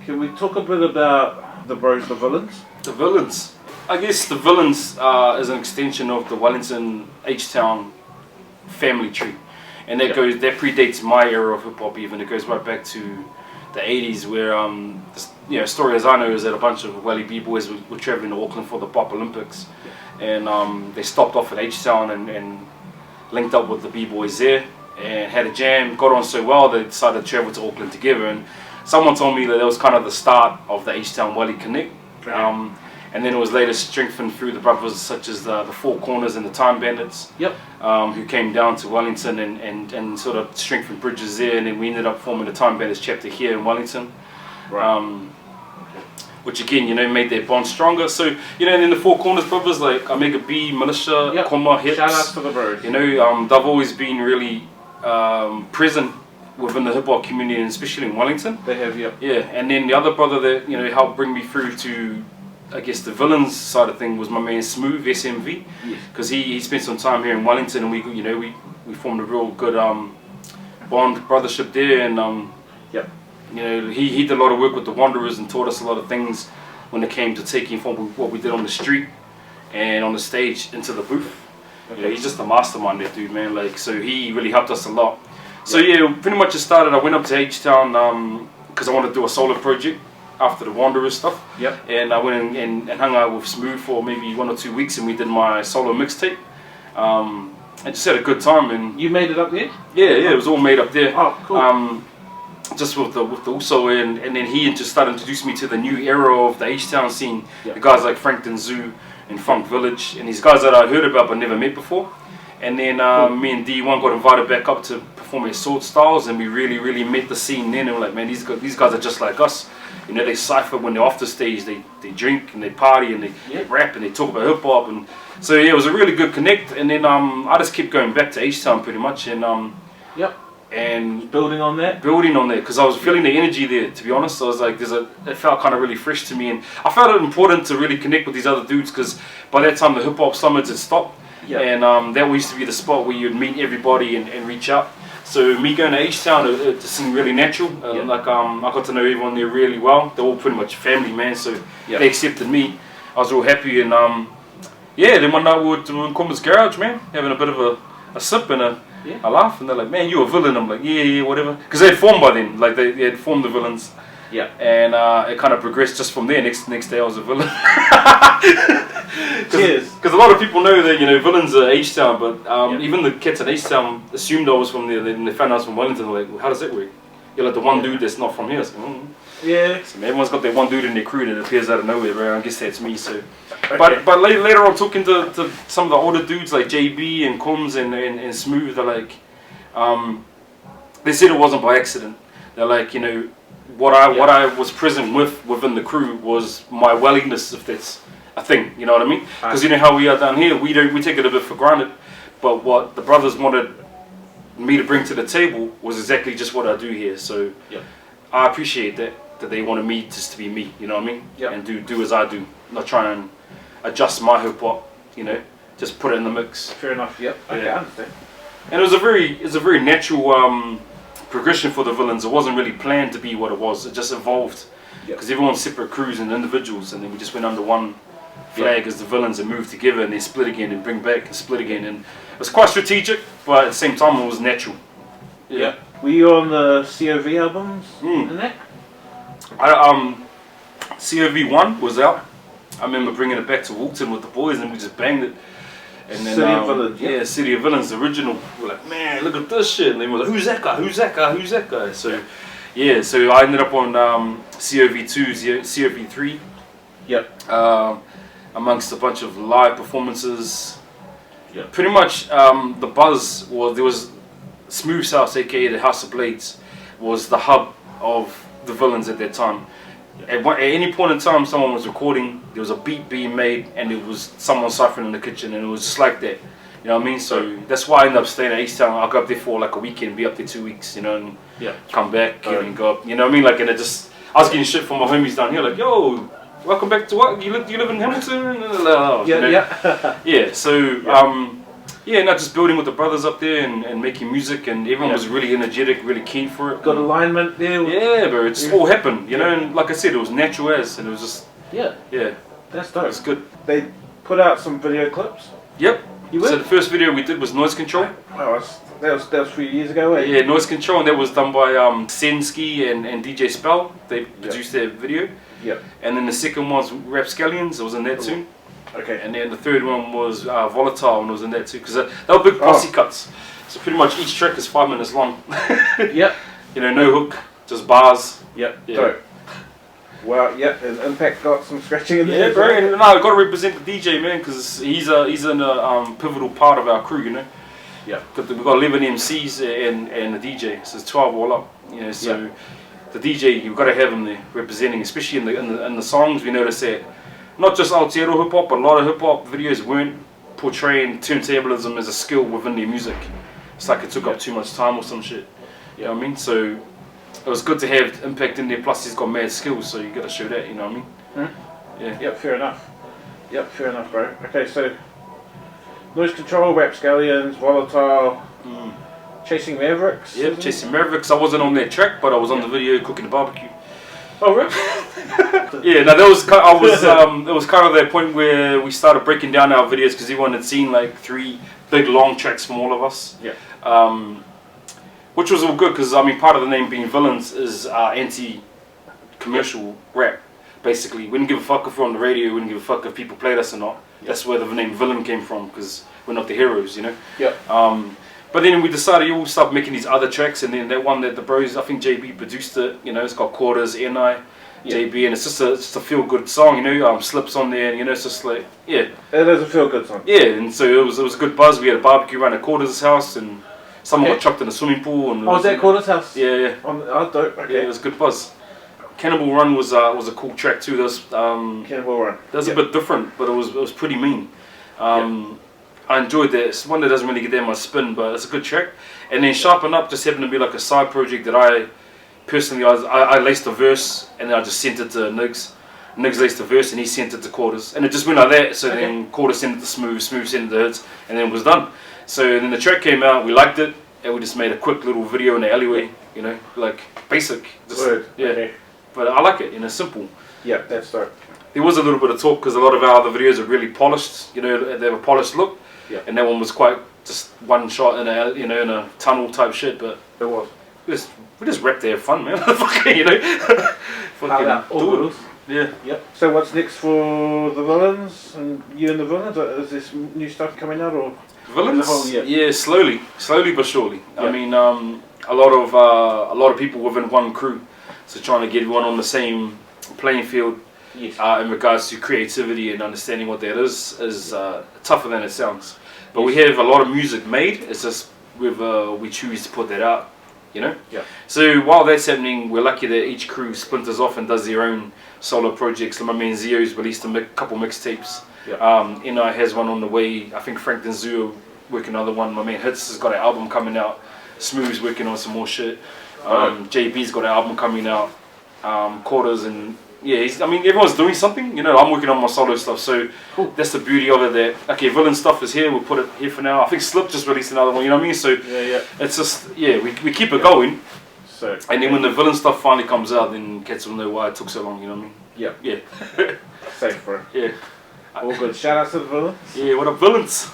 Can we talk a bit about the villains? The villains. I guess the villains is an extension of the Wellington H-Town family tree, and that predates my era of hip hop. Even it goes right back to the 80s, where story as I know is that a bunch of Welly b-boys were traveling to Auckland for the Pop Olympics, and they stopped off at H-Town and linked up with the b-boys there and had a jam. Got on so well they decided to travel to Auckland together, and someone told me that was kind of the start of the H-Town Welly Connect. And then it was later strengthened through the brothers such as the Four Corners and the Time Bandits, who came down to Wellington and sort of strengthened bridges there, and then we ended up forming the Time Bandits chapter here in Wellington, which again, made their bond stronger. So, and then the Four Corners brothers like Omega B, Militia, Koma, Hips, shout out to the bros. They've always been really present within the hip hop community, and especially in Wellington. They have, and then the other brother that helped bring me through to, I guess, the villains side of thing was my man Smooth SMV, because he spent some time here in Wellington, and we formed a real good bond brothership there, and he did a lot of work with the Wanderers and taught us a lot of things when it came to taking from what we did on the street and on the stage into the booth. He's just a mastermind, that dude, man. Like, so he really helped us a lot. So pretty much it started. I went up to H-Town because I wanted to do a solo project after the Wanderers stuff. And I went and hung out with Smooth for maybe 1 or 2 weeks, and we did my solo mixtape. I just had a good time. And you made it up there? Yeah, it was all made up there. Oh, cool. Just with the Uso, and then he just started introducing me to the new era of the H-Town scene. The guys like Frankton Zoo and Funk Village, and these guys that I'd heard about but never met before. And then me and D1 got invited back up to perform at Sword Styles, and we really met the scene then, and we're like, man, these guys are just like us. They cypher when they're off the stage, they drink and they party and they rap and they talk about hip hop, and so it was a really good connect. And then I just kept going back to H-Town pretty much, and and building on that because I was feeling the energy there. To be honest, I was like, it felt kind of really fresh to me, and I felt it important to really connect with these other dudes, because by that time the hip hop summits had stopped, and that used to be the spot where you'd meet everybody and reach out. So me going to H-Town, it just seemed really natural. I got to know everyone there really well. They're all pretty much family, man. So they accepted me. I was real happy, and then one night we were in Koma's garage, man, having a bit of a sip and a laugh, and they're like, man, you a villain. I'm like, yeah, whatever, because they had formed by then. Like they had formed the villains. And it kind of progressed just from there. Next day I was a villain. Because a lot of people know that villains are H-Town, but even the kids at H-Town assumed I was from there. Then they found out I was from Wellington. They're like, well, how does that work? You're like the one dude that's not from here. So, So everyone's got that one dude in their crew that appears out of nowhere, right? I guess that's me. So, but later on, talking to some of the older dudes like JB and Combs and Smooth, they're like, they said it wasn't by accident. They're like, what I was present within the crew was my wellingness, if that's a thing, you know what I mean? Because how we are down here, we take it a bit for granted, but what the brothers wanted me to bring to the table was exactly just what I do here. So I appreciate that they wanted me just to be me, you know what I mean? And do as I do, not try and adjust my hip hop, just put it in the mix. Fair enough. Okay, I understand. And it was a very natural progression for the villains. It wasn't really planned to be what it was. It just evolved because everyone's separate crews and individuals, and then we just went under one flag as the villains and moved together, and then split again and bring back and split again, and it was quite strategic, but at the same time it was natural. Were you on the COV albums and that? COV 1 was out. I remember bringing it back to Walton with the boys, and we just banged it. And then, City of Villains. City of Villains, the original. We're like, man, look at this shit. And then we're like, who's that guy? Who's that guy? Who's that guy? So, so I ended up on COV2, COV3. Amongst a bunch of live performances. Pretty much the buzz was, there was Smooth House, aka the House of Blades, was the hub of the villains at that time. At any point in time someone was recording, there was a beat being made, and it was someone suffering in the kitchen, and it was just like that. You know what I mean? So that's why I ended up staying at H-Town. I'll go up there for like a weekend, be up there 2 weeks, and come back and go up. You know what I mean? Like, and it just, I was getting shit from my homies down here, like, yo, welcome back to what? You live in Hamilton? So Yeah, not just building with the brothers up there and making music, and everyone was really energetic, really keen for it. Got alignment there. Yeah, bro, it just all happened, you know, and like I said, it was natural as, and it was just, yeah, that's dope. It was good. They put out some video clips. Yep. You So were? the first video we did was Noise Control. Oh, that was a few years ago, eh? Yeah, Noise Control, and that was done by Sensky and DJ Spell. They produced their video. Yep. And then the second one was Rapscallions, it was in that too. Okay. And then the third one was Volatile, and it was in that too, because they were big posse cuts. So pretty much each track is 5 minutes long. Yep. You know, no hook, just bars. Yep. Yeah. Dope. Well, yeah, and Impact got some scratching in there. Yeah, bro. And no, I got to represent the DJ, man, because he's a pivotal part of our crew, you know. Yeah. We've got 11 MCs and a DJ, so it's 12 all up. You know, so the DJ, you've got to have him there representing, especially in the songs. We notice that not just Aotearoa hip hop, but a lot of hip hop videos weren't portraying turntablism as a skill within their music. It's like it took up too much time or some shit. You know what I mean? So it was good to have Impact in there. Plus, he's got mad skills, so you got to show that. You know what I mean? Hmm? Yeah. Yep. Fair enough. Yep. Fair enough, bro. Okay, so Noise Control, Rapscallions, Volatile, Chasing Mavericks. Yeah, Chasing Mavericks. I wasn't on that track, but I was on the video cooking the barbecue. Oh, really? Yeah, no, that was it was kind of that point where we started breaking down our videos because everyone had seen like 3 big long tracks from all of us. Yeah. Which was all good because I mean part of the name being Villains is anti-commercial rap. Basically, we didn't give a fuck if we're on the radio. We didn't give a fuck if people played us or not. That's where the name Villain came from because we're not the heroes, you know. Yeah. But then we decided we'll start making these other tracks, and then that one that the bros, I think JB produced it. You know, it's got Quarters, NI, JB, and it's just a feel good song. You know, Slips on there, and you know, it's just like It is a feel good song. Yeah, and so it was a good buzz. We had a barbecue around at Quarters' house, and someone got chucked in a swimming pool. And was that Quarters' house? Yeah. Oh, dope. Okay. Yeah, it was a good buzz. Cannibal Run was a cool track too. Cannibal Run. That was a bit different, but it was pretty mean. I enjoyed that. It's one that doesn't really get that much spin, but it's a good track. And then Sharpen Up just happened to be like a side project that I personally, I laced the verse and then I just sent it to Niggs. Niggs laced the verse and he sent it to Quarters. And it just went like that. So then Quarters sent it to Smooth, Smooth sent it to Hits, and then it was done. So then the track came out, we liked it, and we just made a quick little video in the alleyway, you know, like basic. Just, Okay. But I like it, you know, simple. Yeah, that's dope. There was a little bit of talk because a lot of our other videos are really polished, you know, they have a polished look. Yeah. And that one was quite just one shot in a, you know, in a tunnel type shit, but It was. we just rap to have fun, man. Fucking, you know. Yeah. Yep. So what's next for the Villains and you and the Villains? Is this new stuff coming out or? Villains? Yeah, slowly but surely. Yeah. I mean, a lot of people within one crew, so trying to get everyone on the same playing field. Yes. In regards to creativity and understanding what that is tougher than it sounds. But we have a lot of music made. It's just we choose to put that out, you know. Yeah. So while that's happening, we're lucky that each crew splinters off and does their own solo projects. Like my man Zio's released a couple mixtapes. Yeah. NI has one on the way. I think Frank and Zuo working on another one. My man Hits has got an album coming out. Smooth's working on some more shit. JB's got an album coming out. Quarters and. Yeah, I mean, everyone's doing something, you know. I'm working on my solo stuff, so that's the beauty of it. That okay, Villain stuff is here. We'll put it here for now. I think Slip just released another one. You know what I mean? So it's just we keep it going. So and then when the Villain stuff finally comes out, then cats will know why it took so long. You know what I mean? Yeah. Yeah. Safe, bro. Yeah. All good. Shout out to the Villains. Yeah. What up, Villains?